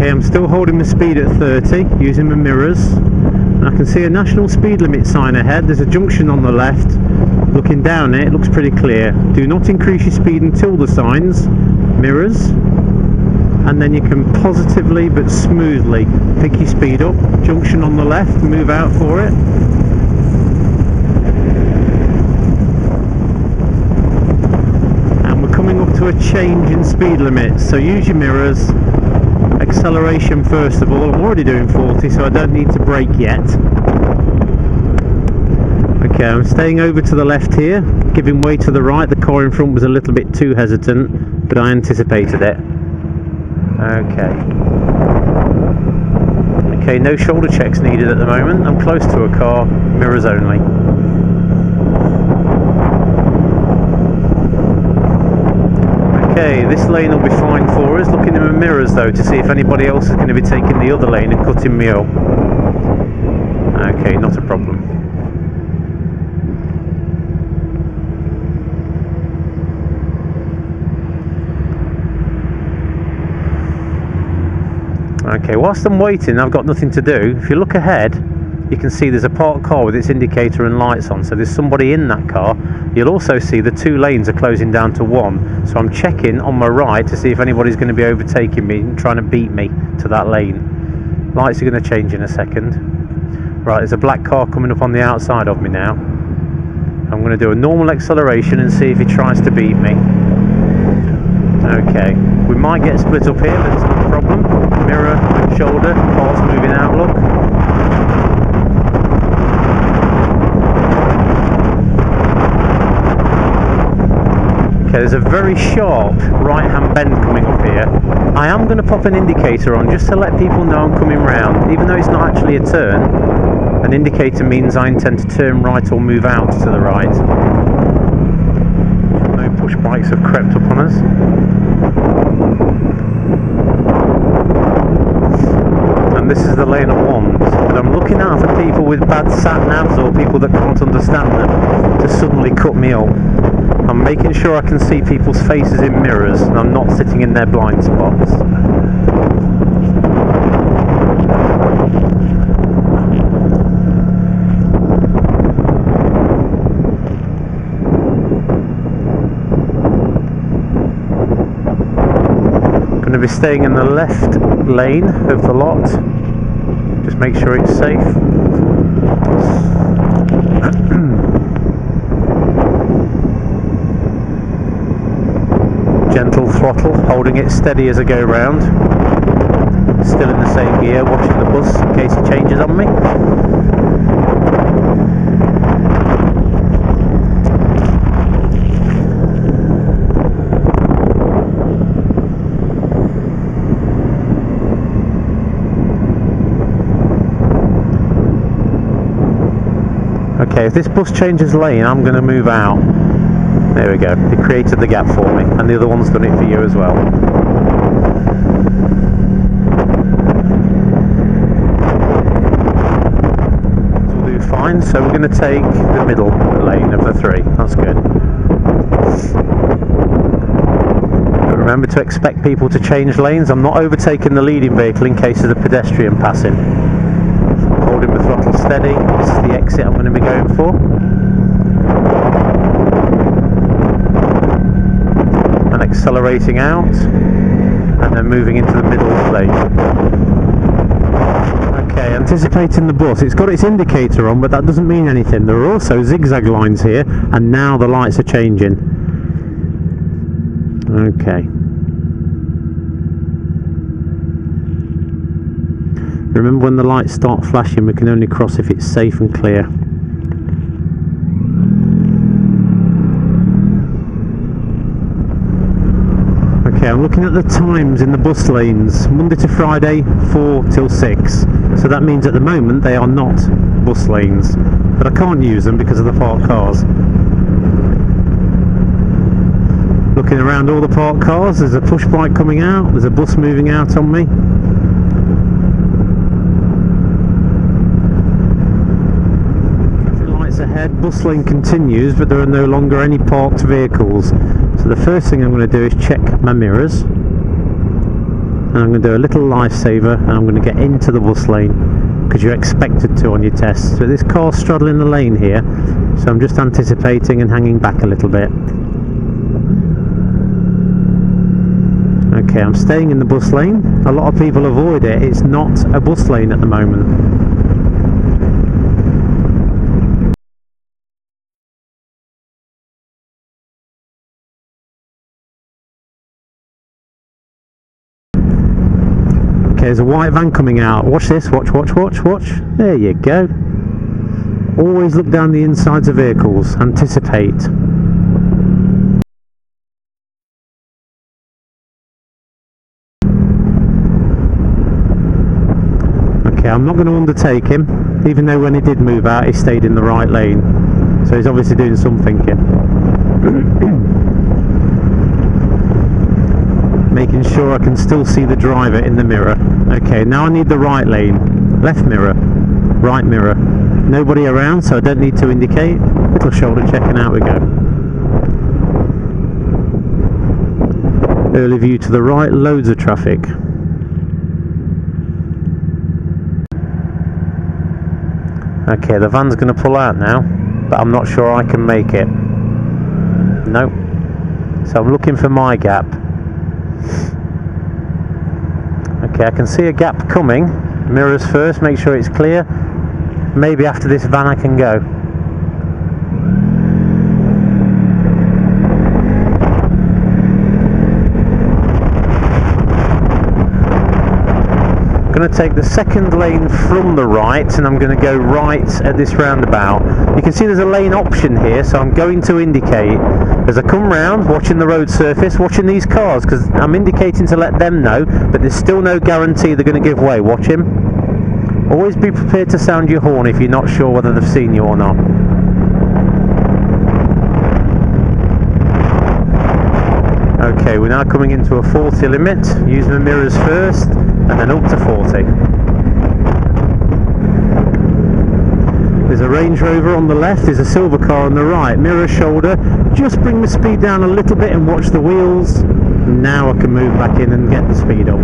Okay, I'm still holding the speed at 30, using my mirrors. I can see a national speed limit sign ahead. There's a junction on the left. Looking down it, it looks pretty clear. Do not increase your speed until the signs. Mirrors. And then you can positively but smoothly pick your speed up. Junction on the left, move out for it. And we're coming up to a change in speed limit. So use your mirrors. Acceleration first of all. I'm already doing 40, so I don't need to brake yet. Okay, I'm staying over to the left here, giving way to the right. The car in front was a little bit too hesitant, but I anticipated it. Okay. Okay, no shoulder checks needed at the moment. I'm close to a car, mirrors only. Okay, this lane will be fine for us. Looking in the mirrors though to see if anybody else is going to be taking the other lane and cutting me up. Okay, not a problem. Okay, whilst I'm waiting, I've got nothing to do. If you look ahead, you can see there's a parked car with its indicator and lights on, so there's somebody in that car. You'll also see the two lanes are closing down to one, so I'm checking on my right to see if anybody's going to be overtaking me and trying to beat me to that lane. Lights are going to change in a second. Right, there's a black car coming up on the outside of me now. I'm going to do a normal acceleration and see if he tries to beat me. Okay, we might get split up here, but it's not a problem. Mirror, shoulder, car's moving out, look. Okay, there's a very sharp right-hand bend coming up here. I am going to pop an indicator on just to let people know I'm coming round. Even though it's not actually a turn, an indicator means I intend to turn right or move out to the right. No push bikes have crept up on us. And this is the lane I want, but I'm looking out for people with bad sat-navs or people that can't understand them to suddenly cut me up. I'm making sure I can see people's faces in mirrors and I'm not sitting in their blind spots. Going to be staying in the left lane of the lot. Just make sure it's safe. Gentle throttle, holding it steady as I go round. Still in the same gear, watching the bus in case it changes on me. Okay, if this bus changes lane, I'm going to move out. There we go, it created the gap for me, and the other one's done it for you as well. This will do fine, so we're going to take the middle lane of the three. That's good. But remember to expect people to change lanes. I'm not overtaking the leading vehicle in case there's a pedestrian passing. Holding the throttle steady. This is the exit I'm going to be going for. And accelerating out. And then moving into the middle lane. Okay, anticipating the bus. It's got its indicator on, but that doesn't mean anything. There are also zigzag lines here, and now the lights are changing. Okay. Remember, when the lights start flashing, we can only cross if it's safe and clear. Okay, I'm looking at the times in the bus lanes. Monday to Friday, 4 till 6. So that means at the moment they are not bus lanes. But I can't use them because of the parked cars. Looking around all the parked cars, there's a push bike coming out, there's a bus moving out on me. Ahead, bus lane continues, but there are no longer any parked vehicles. So the first thing I'm going to do is check my mirrors. and I'm going to do a little lifesaver, and I'm going to get into the bus lane because you're expected to on your test. So this car's straddling the lane here, so I'm just anticipating and hanging back a little bit. Okay, I'm staying in the bus lane. A lot of people avoid it. It's not a bus lane at the moment. Okay, there's a white van coming out. Watch this, watch, watch, watch, watch. There you go. Always look down the insides of vehicles. Anticipate. Okay, I'm not going to undertake him, even though when he did move out, he stayed in the right lane. So he's obviously doing some thinking. Making sure I can still see the driver in the mirror. Okay, now I need the right lane. Left mirror, right mirror. Nobody around, so I don't need to indicate. Little shoulder check and out we go. Early view to the right, loads of traffic. Okay, the van's going to pull out now, but I'm not sure I can make it. Nope. So I'm looking for my gap. Okay, I can see a gap coming. Mirrors first, make sure it's clear. Maybe after this van I can go. I'm going to take the second lane from the right, and I'm going to go right at this roundabout. You can see there's a lane option here, so I'm going to indicate as I come round, watching the road surface, watching these cars, because I'm indicating to let them know, but there's still no guarantee they're going to give way. Watch him. Always be prepared to sound your horn if you're not sure whether they've seen you or not. Okay, we're now coming into a 40 limit. Use the mirrors first, and then up to 40. There's a Range Rover on the left, there's a silver car on the right. Mirror shoulder, just bring the speed down a little bit and watch the wheels. Now I can move back in and get the speed up.